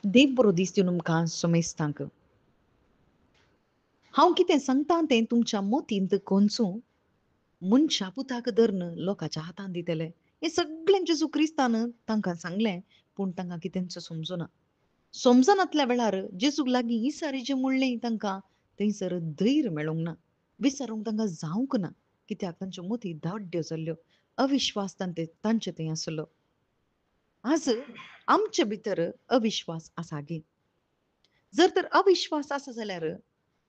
देव बरो दीस दिवन तुमकां सोमेस्तांक. हांव कितें सांगता तें तुमच्या मोतींत कोंचूं मनशा पुताक धरून लोकांच्या हातांत दितले. हें सगळें जेजू क्रिस्तान तांकां सांगलें, पूण तांकां कितेंच समजुना. समजनातल्या वेळार जेजूक लागीं इसारी जें म्हणलें तांकां थंयसर धैर्य मेळोंक ना. विचारूंक तांकां जावंक ना. कित्याक तांच्यो मोती धाड्ड्यो जाल्ल्यो. अविश्वास तांचे थंय आसलो. आज आमचे भितर अविश्वास आसा गे. जर तर अविश्वास आसा जाल्यार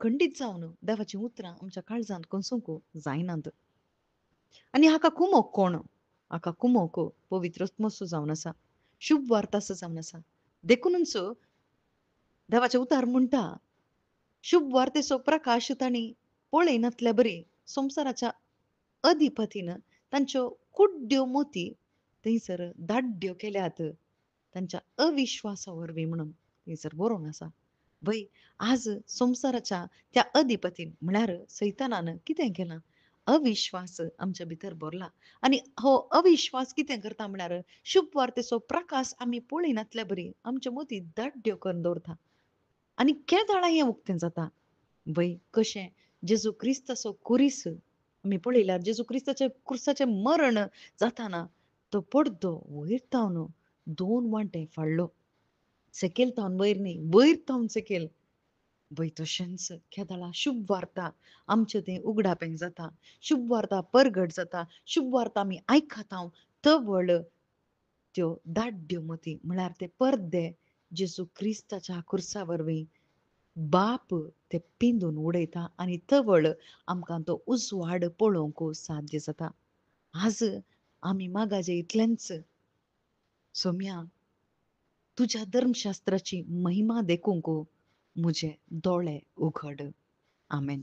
खंडीत जावन देवाची उतरां आमच्या काळजांत कोसोंक जायनात. आनी हाका कुमोक कोण? हाका कुमोक पवित्र आत्मो जावन आसा. शुभ वार्ता जावन आसा. देखूनच देवाचे उतार म्हणटा, शुभ वार्तेचो प्रकाश तांणी पळयनातल्या बरी संवसाराच्या अधिपतीन तांच्यो कुड्ड्यो मोती थंयसर धाड्ड्यो केल्यात तांच्या अविश्वासा वरवीं म्हणून थंयसर बरोवन आसा. वय आज संवसाराच्या त्या अधिपतीन म्हळ्यार सैतानान कितें केलां? अविश्वास आमच्या भितर भरला आनी हो अविश्वास कितें करता म्हळ्यार शुभ वार्तेचो प्रकाश आमी पळयनातल्या बरी आमच्यो मोती धाड्ड्यो करून दवरता आनी केदाळा हें उक्तें जाता. वय कशें जेजू क्रिस्ताचो कुरीस आमी पळयल्यार जेजू क्रिस्ताचे क्रुसाचें मरण जाताना तो पडदो वयर तावन 2 वांटे फाडलो. सकयल तावन वयर न्ही, वयर तावन सकयल. वय तशेंच केदाळा शुभ वार्ता आमचें तें उगडापें जाता. शुभ वार्ता परगट जाता. शुभ वार्ता आमी आयकत हांव तवळ त्यो धाड्ड्यो मोती म्हळ्यार ते परदे जेजू क्रिस्ताच्या क्रुसा वरवीं बाप ते पिंजून उडयता आनी तवळ आमकां तो उजवाड पळोवंक साध्य जाता. आज आमी मागाचे इतलेंच सोम्या तुझ्या धर्मशास्त्राची महिमा देखूंक म्हजे दोळे उघड. आमेन.